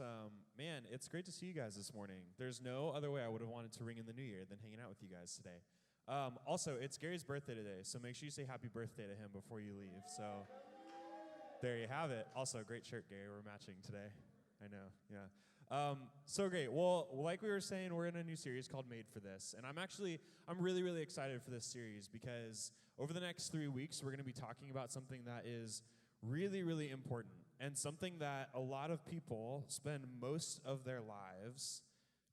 Awesome. Man, it's great to see you guys this morning. There's no other way I would have wanted to ring in the new year than hanging out with you guys today. Also, it's Gary's birthday today, so make sure you say happy birthday to him before you leave. So there you have it. Also, great shirt, Gary. We're matching today. I know, yeah. So great. Well, like we were saying, we're in a new series called Made for This. And I'm really, really excited for this series because over the next 3 weeks, we're going to be talking about something that is really, really important and something that a lot of people spend most of their lives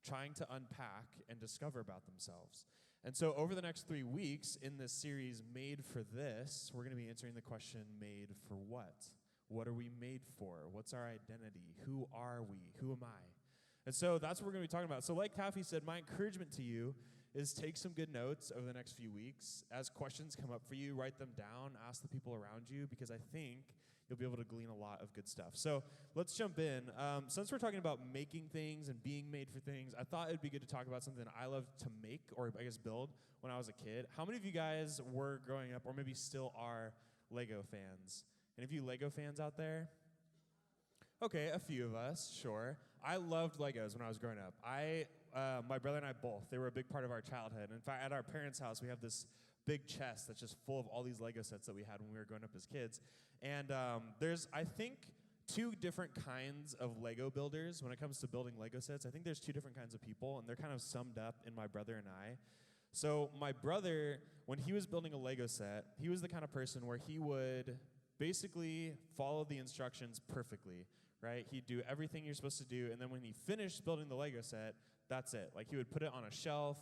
trying to unpack and discover about themselves. And so over the next 3 weeks in this series, Made for This, we're going to be answering the question, made for what? What are we made for? What's our identity? Who are we? Who am I? And so that's what we're going to be talking about. So like Taffy said, my encouragement to you is take some good notes over the next few weeks. As questions come up for you, write them down, ask the people around you, because I think you'll be able to glean a lot of good stuff. So let's jump in. Since we're talking about making things and being made for things, I thought it'd be good to talk about something I loved to make, or I guess build, when I was a kid. How many of you guys were growing up, or maybe still are, Lego fans? Any of you Lego fans out there? Okay, a few of us, sure. I loved Legos when I was growing up. My brother and I both, they were a big part of our childhood. In fact, at our parents' house, we have this big chest that's just full of all these Lego sets that we had when we were growing up as kids. And there's, I think, two different kinds of Lego builders when it comes to building Lego sets. I think there's two different kinds of people, and they're kind of summed up in my brother and I. So my brother, when he was building a Lego set, he was the kind of person where he would basically follow the instructions perfectly, right? He'd do everything you're supposed to do, and then when he finished building the Lego set, that's it. Like, he would put it on a shelf.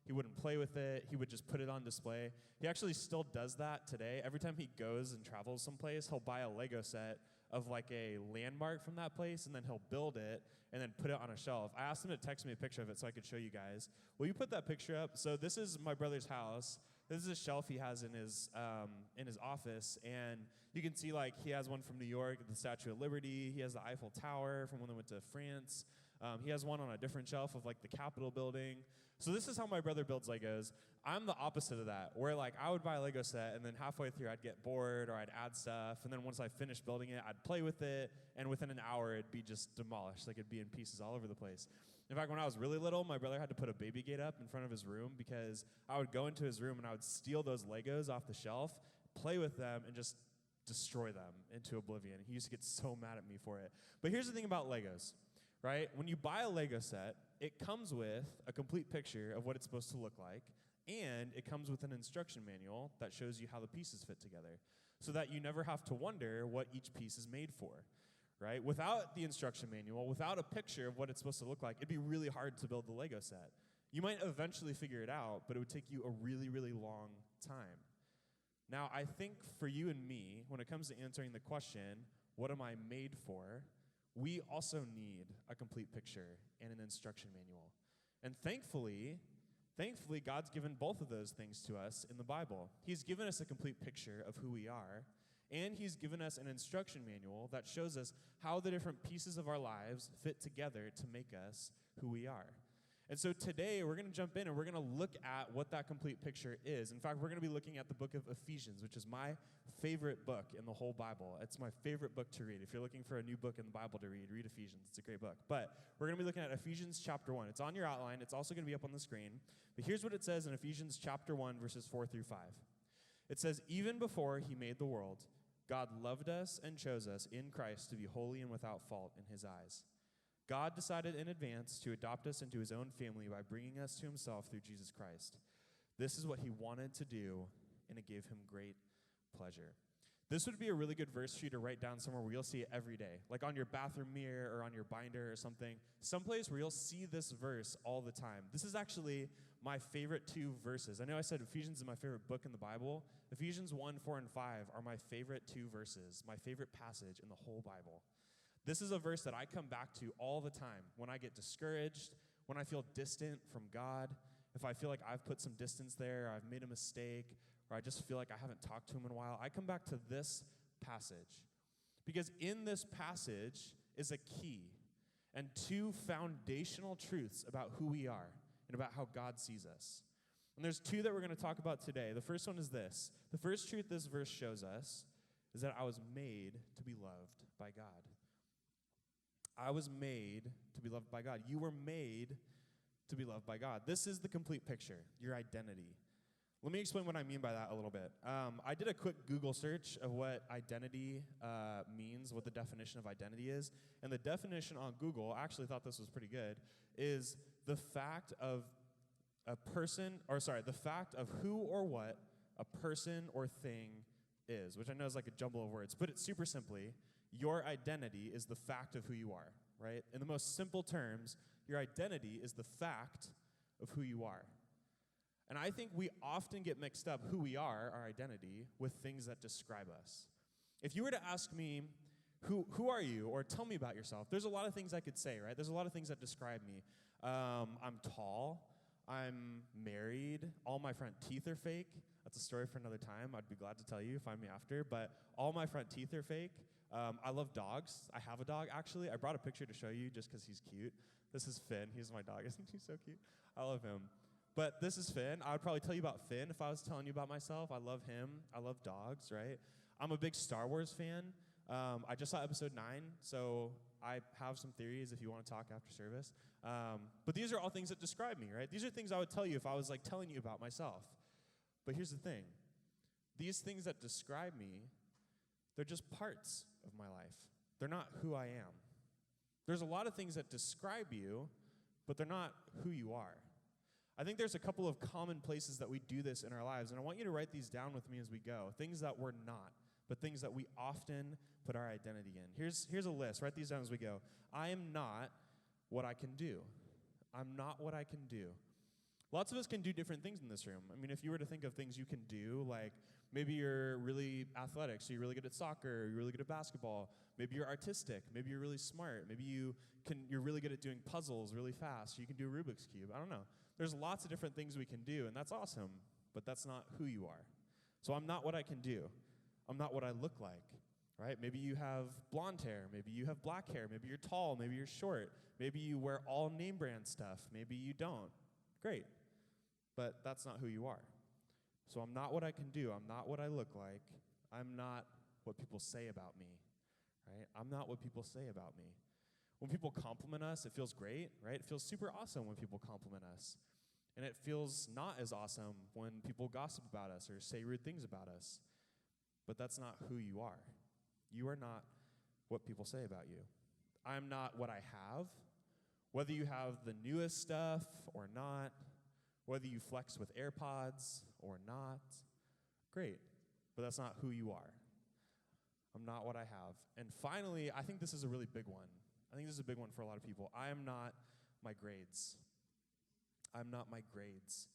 He wouldn't play with it. He would just put it on display. He actually still does that today. Every time he goes and travels someplace, he'll buy a Lego set of like a landmark from that place, and then he'll build it and then put it on a shelf. I asked him to text me a picture of it so I could show you guys. Will you put that picture up? So this is my brother's house. This is a shelf he has in his office, and you can see, like, he has one from New York, the Statue of Liberty. He has the Eiffel Tower from when they went to France. He has one on a different shelf of, like, the Capitol building. So this is how my brother builds Legos. I'm the opposite of that, where, like, I would buy a Lego set, and then halfway through I'd get bored or I'd add stuff, and then once I finished building it, I'd play with it, and within an hour it'd be just demolished. Like, it'd be in pieces all over the place. In fact, when I was really little, my brother had to put a baby gate up in front of his room because I would go into his room and I would steal those Legos off the shelf, play with them, and just destroy them into oblivion. He used to get so mad at me for it. But here's the thing about Legos, right? When you buy a Lego set, it comes with a complete picture of what it's supposed to look like, and it comes with an instruction manual that shows you how the pieces fit together so that you never have to wonder what each piece is made for, right? Without the instruction manual, without a picture of what it's supposed to look like, it'd be really hard to build the Lego set. You might eventually figure it out, but it would take you a really, really long time. Now, I think for you and me, when it comes to answering the question, what am I made for, we also need a complete picture and an instruction manual. And thankfully, God's given both of those things to us in the Bible. He's given us a complete picture of who we are, and he's given us an instruction manual that shows us how the different pieces of our lives fit together to make us who we are. And so today, we're going to jump in and we're going to look at what that complete picture is. In fact, we're going to be looking at the book of Ephesians, which is my favorite book in the whole Bible. It's my favorite book to read. If you're looking for a new book in the Bible to read Ephesians. It's a great book. But we're going to be looking at Ephesians chapter 1. It's on your outline. It's also going to be up on the screen. But here's what it says in Ephesians chapter 1, verses 4 through 5. It says, "Even before he made the world, God loved us and chose us in Christ to be holy and without fault in his eyes. God decided in advance to adopt us into his own family by bringing us to himself through Jesus Christ. This is what he wanted to do, and it gave him great pleasure." This would be a really good verse for you to write down somewhere where you'll see it every day, like on your bathroom mirror or on your binder or something, someplace where you'll see this verse all the time. This is actually my favorite two verses. I know I said Ephesians is my favorite book in the Bible. Ephesians 1, 4, and 5 are my favorite two verses, my favorite passage in the whole Bible. This is a verse that I come back to all the time when I get discouraged, when I feel distant from God, if I feel like I've put some distance there, or I've made a mistake, or I just feel like I haven't talked to him in a while. I come back to this passage because in this passage is a key and two foundational truths about who we are and about how God sees us. And there's two that we're going to talk about today. The first one is this. The first truth this verse shows us is that I was made to be loved by God. I was made to be loved by God. You were made to be loved by God. This is the complete picture, your identity. Let me explain what I mean by that a little bit. I did a quick Google search of what identity means, what the definition of identity is. And the definition on Google, I actually thought this was pretty good, is the fact of the fact of who or what a person or thing is, which I know is like a jumble of words. Put it super simply, your identity is the fact of who you are, right? In the most simple terms, your identity is the fact of who you are. And I think we often get mixed up who we are, our identity, with things that describe us. If you were to ask me, who are you, or tell me about yourself, there's a lot of things I could say, right? There's a lot of things that describe me. I'm tall. I'm married. All my front teeth are fake. That's a story for another time. I'd be glad to tell you. Find me after. But all my front teeth are fake. I love dogs. I have a dog, actually. I brought a picture to show you just because he's cute. This is Finn. He's my dog. Isn't he so cute? I love him. But this is Finn. I would probably tell you about Finn if I was telling you about myself. I love him. I love dogs, right? I'm a big Star Wars fan. I just saw episode 9, so I have some theories if you want to talk after service. But these are all things that describe me, right? These are things I would tell you if I was like telling you about myself. But here's the thing. These things that describe me, they're just parts of my life. They're not who I am. There's a lot of things that describe you, but they're not who you are. I think there's a couple of common places that we do this in our lives, and I want you to write these down with me as we go. Things that we're not, but things that we often put our identity in. Here's a list. Write these down as we go. I am not what I can do. I'm not what I can do. Lots of us can do different things in this room. I mean, if you were to think of things you can do, like maybe you're really athletic, so you're really good at soccer, you're really good at basketball. Maybe you're artistic. Maybe you're really smart. Maybe you're really good at doing puzzles really fast. So you can do a Rubik's Cube. I don't know. There's lots of different things we can do, and that's awesome, but that's not who you are. So I'm not what I can do. I'm not what I look like, right? Maybe you have blonde hair. Maybe you have black hair. Maybe you're tall. Maybe you're short. Maybe you wear all name brand stuff. Maybe you don't. Great. But that's not who you are. So I'm not what I can do. I'm not what I look like. I'm not what people say about me, right? I'm not what people say about me. When people compliment us, it feels great, right? It feels super awesome when people compliment us. And it feels not as awesome when people gossip about us or say rude things about us. But that's not who you are. You are not what people say about you. I'm not what I have. Whether you have the newest stuff or not, whether you flex with AirPods or not, great. But that's not who you are. I'm not what I have. And finally, I think this is a really big one. I think this is a big one for a lot of people. I am not my grades. I'm not my grades.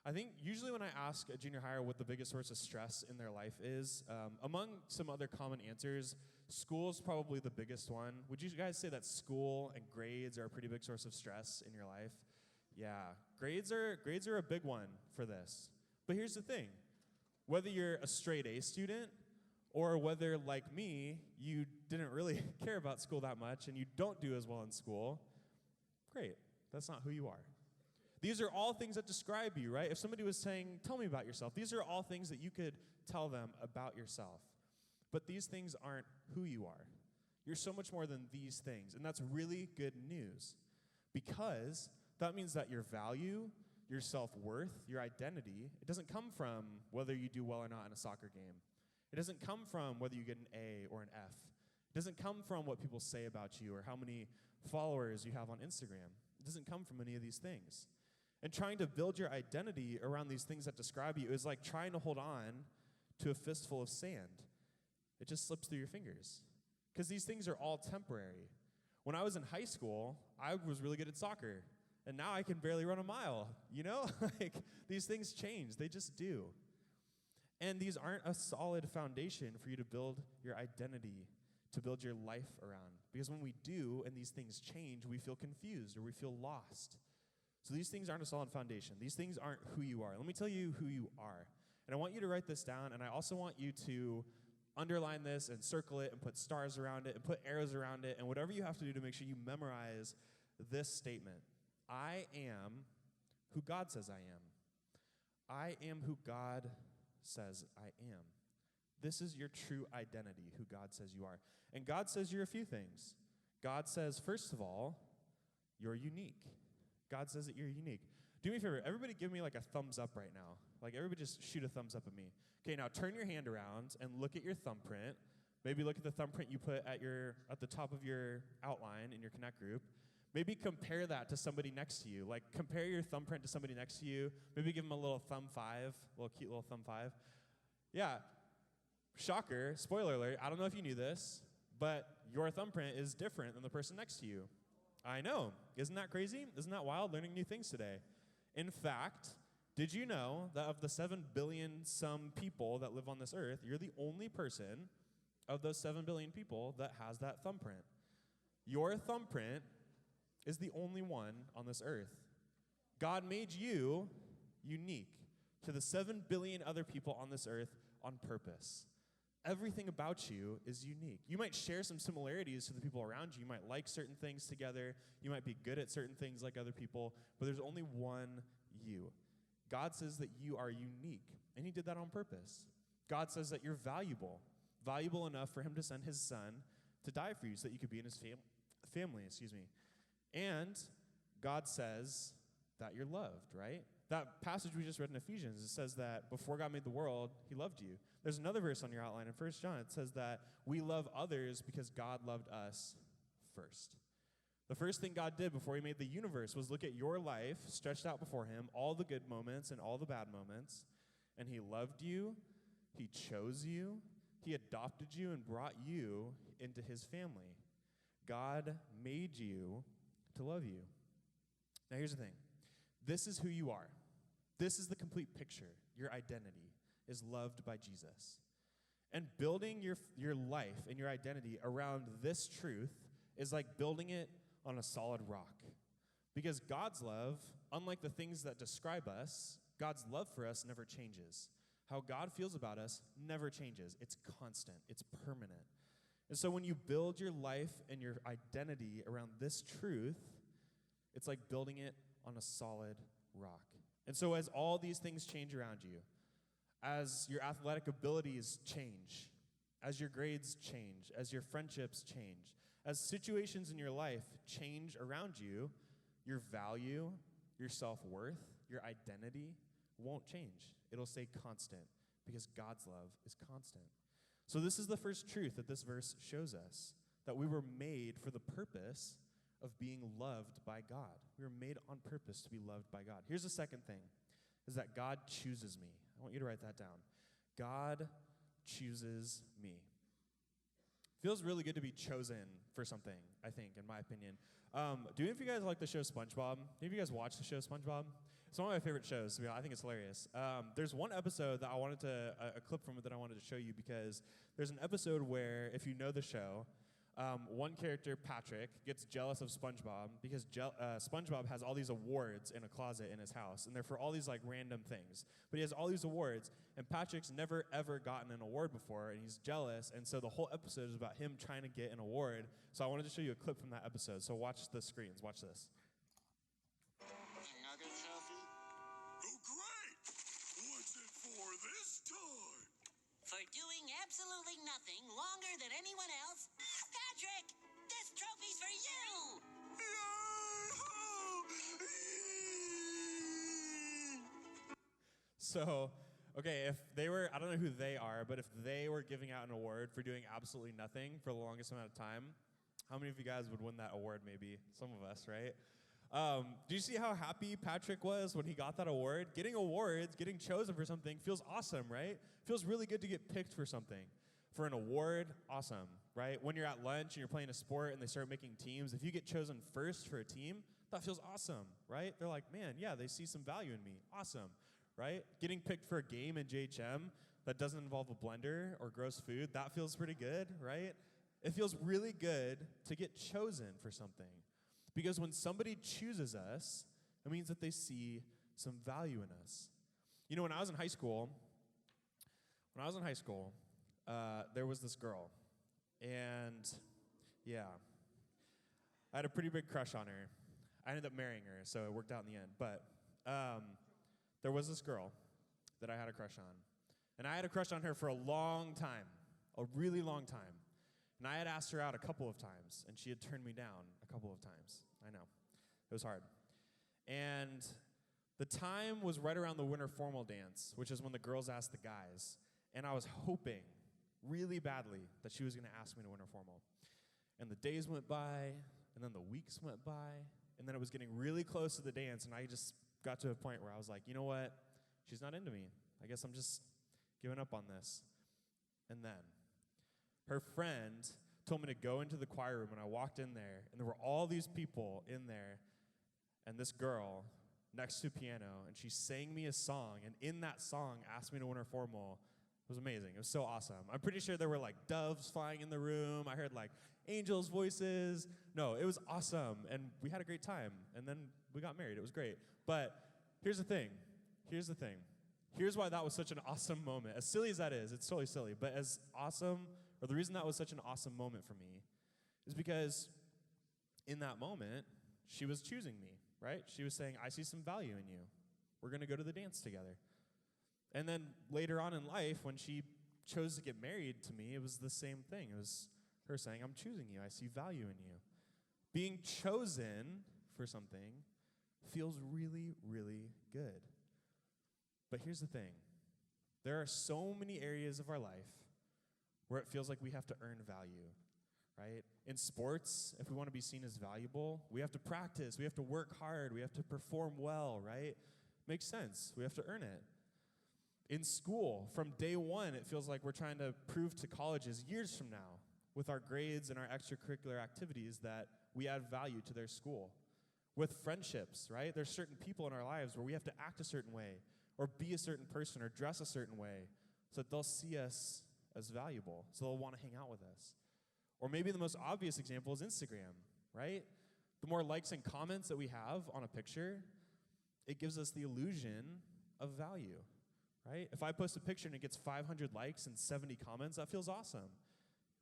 I think usually when I ask a junior hire what the biggest source of stress in their life is, among some other common answers, school is probably the biggest one. Would you guys say that school and grades are a pretty big source of stress in your life? Yeah, grades are a big one for this. But here's the thing. Whether you're a straight A student or whether, like me, you didn't really care about school that much and you don't do as well in school, great. That's not who you are. These are all things that describe you, right? If somebody was saying, tell me about yourself, these are all things that you could tell them about yourself. But these things aren't who you are. You're so much more than these things. And that's really good news because that means that your value, your self-worth, your identity, it doesn't come from whether you do well or not in a soccer game. It doesn't come from whether you get an A or an F. It doesn't come from what people say about you or how many followers you have on Instagram. It doesn't come from any of these things. And trying to build your identity around these things that describe you is like trying to hold on to a fistful of sand. It just slips through your fingers. Because these things are all temporary. When I was in high school, I was really good at soccer. And now I can barely run a mile, you know? Like, these things change. They just do. And these aren't a solid foundation for you to build your identity, to build your life around. Because when we do and these things change, we feel confused or we feel lost. So these things aren't a solid foundation. These things aren't who you are. Let me tell you who you are. And I want you to write this down, and I also want you to underline this and circle it and put stars around it and put arrows around it and whatever you have to do to make sure you memorize this statement. I am who God says I am. I am who God says I am. This is your true identity, who God says you are. And God says you're a few things. God says, first of all, you're unique. God says that you're unique. Do me a favor. Everybody give me like a thumbs up right now. Like everybody just shoot a thumbs up at me. Okay, now turn your hand around and look at your thumbprint. Maybe look at the thumbprint you put at the top of your outline in your Connect group. Maybe compare that to somebody next to you. Like compare your thumbprint to somebody next to you. Maybe give them a little thumb five, a little cute little thumb five. Yeah, shocker, spoiler alert, I don't know if you knew this, but your thumbprint is different than the person next to you. I know. Isn't that crazy? Isn't that wild? Learning new things today. In fact, did you know that of the 7 billion some people that live on this earth, you're the only person of those 7 billion people that has that thumbprint? Your thumbprint is the only one on this earth. God made you unique to the 7 billion other people on this earth on purpose. Everything about you is unique. You might share some similarities to the people around you. You might like certain things together. You might be good at certain things like other people, but there's only one you. God says that you are unique, and he did that on purpose. God says that you're valuable enough for him to send his son to die for you so that you could be in his family. And God says that you're loved, right? That passage we just read in Ephesians, it says that before God made the world, he loved you. There's another verse on your outline in 1 John. It says that we love others because God loved us first. The first thing God did before he made the universe was look at your life stretched out before him, all the good moments and all the bad moments, and he loved you, he chose you, he adopted you and brought you into his family. God made you to love you. Now here's the thing. This is who you are. This is the complete picture. Your identity is loved by Jesus. And building your life and your identity around this truth is like building it on a solid rock. Because God's love, unlike the things that describe us, God's love for us never changes. How God feels about us never changes. It's constant. It's permanent. And so when you build your life and your identity around this truth, it's like building it on a solid rock. And so as all these things change around you, as your athletic abilities change, as your grades change, as your friendships change, as situations in your life change around you, your value, your self-worth, your identity won't change. It'll stay constant because God's love is constant. So this is the first truth that this verse shows us, that we were made for the purpose of being loved by God. We were made on purpose to be loved by God. Here's the second thing, is that God chooses me. I want you to write that down. God chooses me. Feels really good to be chosen for something, I think, in my opinion. Do any of you guys like the show SpongeBob? Any of you guys watch the show SpongeBob? It's one of my favorite shows. I think it's hilarious. There's one episode that a clip from it that I wanted to show you, because there's an episode where, if you know the show, one character, Patrick, gets jealous of SpongeBob because SpongeBob has all these awards in a closet in his house, and they're for all these like random things. But he has all these awards, and Patrick's never ever gotten an award before, and he's jealous, and so the whole episode is about him trying to get an award. So I wanted to show you a clip from that episode. So watch the screens. Watch this. Another trophy? Oh, great! What's it for this time? For doing absolutely nothing longer than anyone else? Patrick, this trophy's for you! So, okay, if they were, I don't know who they are, but if they were giving out an award for doing absolutely nothing for the longest amount of time, how many of you guys would win that award maybe? Some of us, right? Do you see how happy Patrick was when he got that award? Getting awards, getting chosen for something feels awesome, right? Feels really good to get picked for something. For an award, awesome, right? When you're at lunch and you're playing a sport and they start making teams, if you get chosen first for a team, that feels awesome, right? They're like, man, yeah, they see some value in me. Awesome, right? Getting picked for a game in JHM that doesn't involve a blender or gross food, that feels pretty good, right? It feels really good to get chosen for something. Because when somebody chooses us, it means that they see some value in us. You know, when I was in high school, there was this girl. And, yeah, I had a pretty big crush on her. I ended up marrying her, so it worked out in the end. But there was this girl that I had a crush on. And I had a crush on her for a long time, a really long time. And I had asked her out a couple of times, and she had turned me down a couple of times. I know. It was hard. And the time was right around the winter formal dance, which is when the girls ask the guys. And I was hoping really badly that she was going to ask me to winter formal. And the days went by, and then the weeks went by, and then it was getting really close to the dance, and I just got to a point where I was like, you know what? She's not into me. I guess I'm just giving up on this. And then her friend told me to go into the choir room, and I walked in there, and there were all these people in there, and this girl next to a piano, and she sang me a song, and in that song asked me to winter formal. It was amazing. It was so awesome. I'm pretty sure there were like doves flying in the room. I heard like angels' voices. No, it was awesome, and we had a great time, and then we got married. It was great. But here's the thing. Here's why that was such an awesome moment. As silly as that is, it's totally silly, but as awesome, or the reason that was such an awesome moment for me is because in that moment, she was choosing me, right? She was saying, I see some value in you. We're going to go to the dance together. And then later on in life, when she chose to get married to me, it was the same thing. It was her saying, I'm choosing you. I see value in you. Being chosen for something feels really, really good. But here's the thing. There are so many areas of our life where it feels like we have to earn value, right? In sports, if we want to be seen as valuable, we have to practice, we have to work hard, we have to perform well, right? Makes sense. We have to earn it. In school, from day one, it feels like we're trying to prove to colleges years from now with our grades and our extracurricular activities that we add value to their school. With friendships, right? There's certain people in our lives where we have to act a certain way or be a certain person or dress a certain way so that they'll see us as valuable, so they'll want to hang out with us. Or maybe the most obvious example is Instagram, right? The more likes and comments that we have on a picture, it gives us the illusion of value, right? If I post a picture and it gets 500 likes and 70 comments, that feels awesome.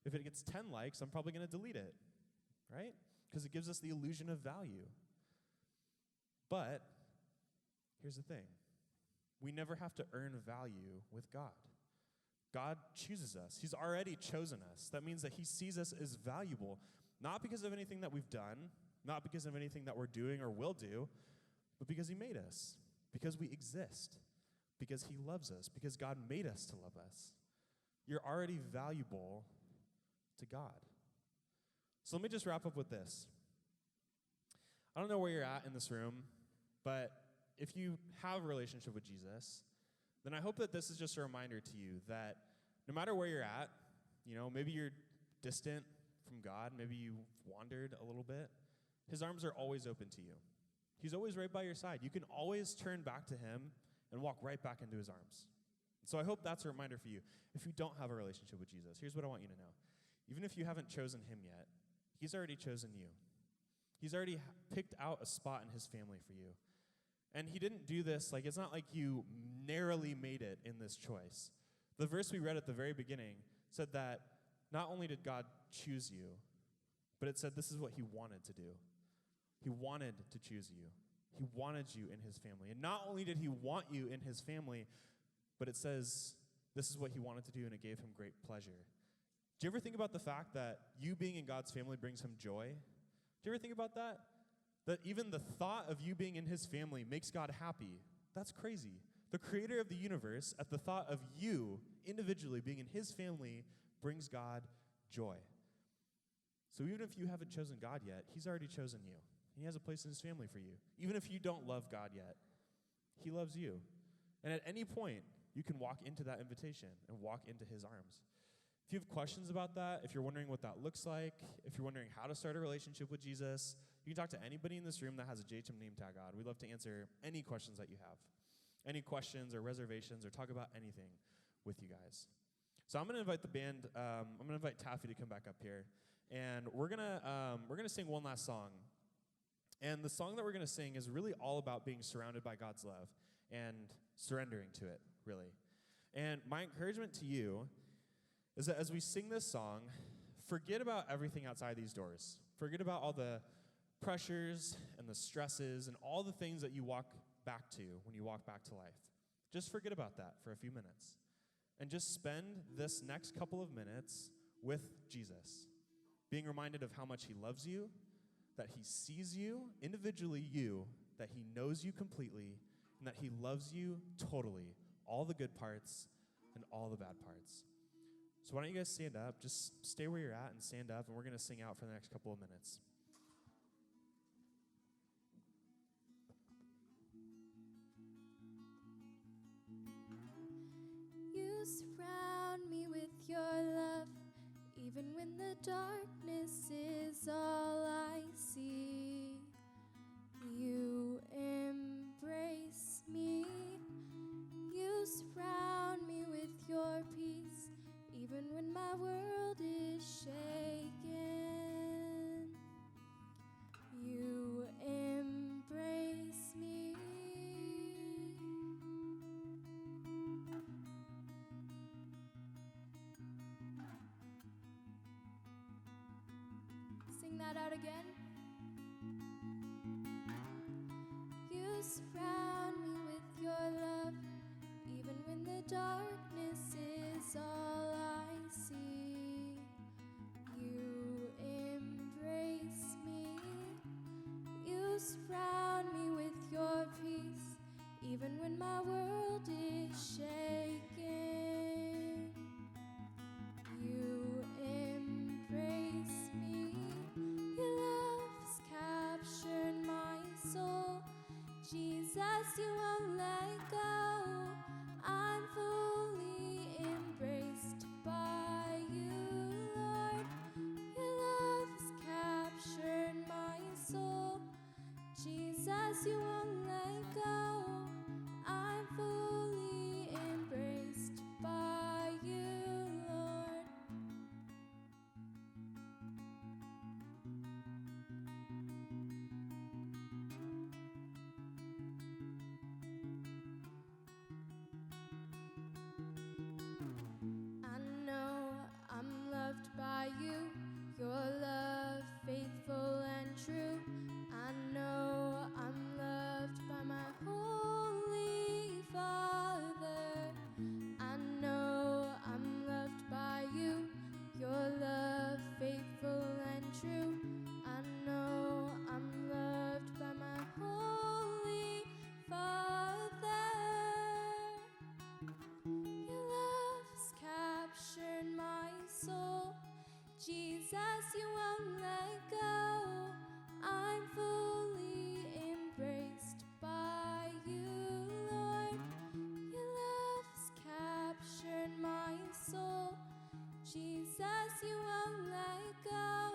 If it gets 10 likes, I'm probably going to delete it, right? Because it gives us the illusion of value. But here's the thing. We never have to earn value with God. God chooses us. He's already chosen us. That means that he sees us as valuable, not because of anything that we've done, not because of anything that we're doing or will do, but because he made us, because we exist, because he loves us, because God made us to love us. You're already valuable to God. So let me just wrap up with this. I don't know where you're at in this room, but if you have a relationship with Jesus, then I hope that this is just a reminder to you that no matter where you're at, maybe you're distant from God, maybe you've wandered a little bit, his arms are always open to you. He's always right by your side. You can always turn back to him and walk right back into his arms. So I hope that's a reminder for you. If you don't have a relationship with Jesus, here's what I want you to know. Even if you haven't chosen him yet, he's already chosen you. He's already picked out a spot in his family for you. And he didn't do this, it's not like you narrowly made it in this choice. The verse we read at the very beginning said that not only did God choose you, but it said this is what he wanted to do. He wanted to choose you. He wanted you in his family. And not only did he want you in his family, but it says this is what he wanted to do, and it gave him great pleasure. Do you ever think about the fact that you being in God's family brings him joy? Do you ever think about that? That even the thought of you being in his family makes God happy. That's crazy. The creator of the universe, at the thought of you individually being in his family, brings God joy. So even if you haven't chosen God yet, he's already chosen you. He has a place in his family for you. Even if you don't love God yet, he loves you. And at any point, you can walk into that invitation and walk into his arms. If you have questions about that, if you're wondering what that looks like, if you're wondering how to start a relationship with Jesus, you can talk to anybody in this room that has a JHM name tag on. We'd love to answer any questions that you have. Any questions or reservations or talk about anything with you guys. So I'm going to invite the band, I'm going to invite Taffy to come back up here. And we're going to sing one last song. And the song that we're going to sing is really all about being surrounded by God's love and surrendering to it, really. And my encouragement to you is that as we sing this song, forget about everything outside these doors. Forget about all the pressures and the stresses and all the things that you walk back to when you walk back to life. Just forget about that for a few minutes. And just spend this next couple of minutes with Jesus. being reminded of how much he loves you, that he sees you, individually you, that he knows you completely, and that he loves you totally, all the good parts and all the bad parts. So why don't you guys stand up? Just stay where you're at and stand up, and we're going to sing out for the next couple of minutes. You surround me with your love, even when the darkness is all I see. You embrace me. You surround me with your peace, even when my world is shaken. You embrace me. Sing that out again. You surround me with your love, even when the darkness is all I see. You embrace me. You surround me with your peace, even when my world is shaken. You embrace me. Your love's captured my soul. Jesus, you won't let go. I'm fully embraced by you, Lord. Your love's captured my soul. Jesus, you won't let go. I'm fully embraced by you, Lord. I know I'm loved by you, your love faithful and true. I know I'm loved by my Holy Father. I know I'm loved by you, your love faithful and true. I know I'm loved by my Holy Father. Your love's captured my soul. Jesus, you won't let go. I'm fully embraced by you, Lord. Your love's captured my soul. Jesus, you won't let go.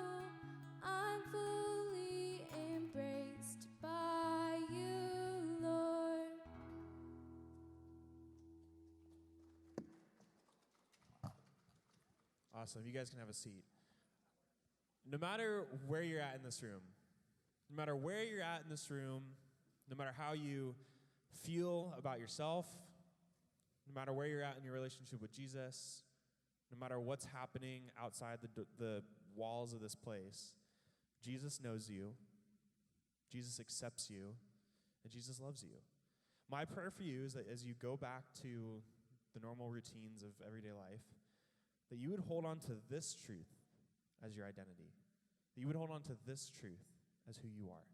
I'm fully embraced by you, Lord. Awesome. You guys can have a seat. No matter where you're at in this room, no matter where you're at in this room, no matter how you feel about yourself, no matter where you're at in your relationship with Jesus, no matter what's happening outside the walls of this place, Jesus knows you, Jesus accepts you, and Jesus loves you. My prayer for you is that as you go back to the normal routines of everyday life, that you would hold on to this truth as your identity, that you would hold on to this truth as who you are.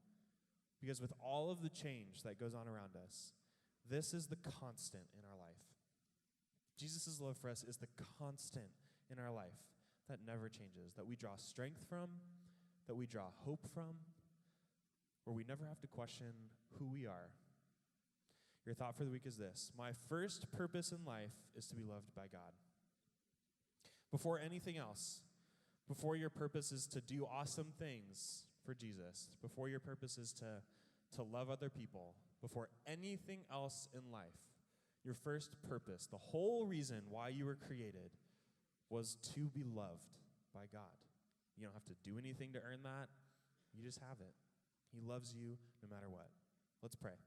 Because with all of the change that goes on around us, this is the constant in our life. Jesus' love for us is the constant in our life that never changes, that we draw strength from, that we draw hope from, where we never have to question who we are. Your thought for the week is this: my first purpose in life is to be loved by God. Before anything else, before your purpose is to do awesome things for Jesus, before your purpose is to love other people, before anything else in life, your first purpose, the whole reason why you were created, was to be loved by God. You don't have to do anything to earn that. You just have it. He loves you no matter what. Let's pray.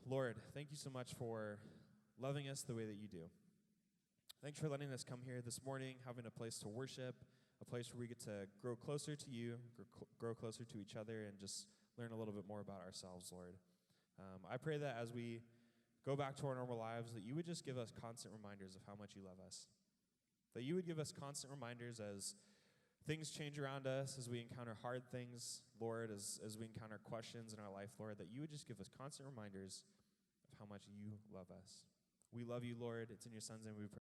Lord, thank you so much for loving us the way that you do. Thanks for letting us come here this morning, having a place to worship, a place where we get to grow closer to you, grow closer to each other, and just learn a little bit more about ourselves, Lord. I pray that as we go back to our normal lives, that you would just give us constant reminders of how much you love us. That you would give us constant reminders as things change around us, as we encounter hard things, Lord, as we encounter questions in our life, Lord, that you would just give us constant reminders of how much you love us. We love you, Lord. It's in your Son's name we pray.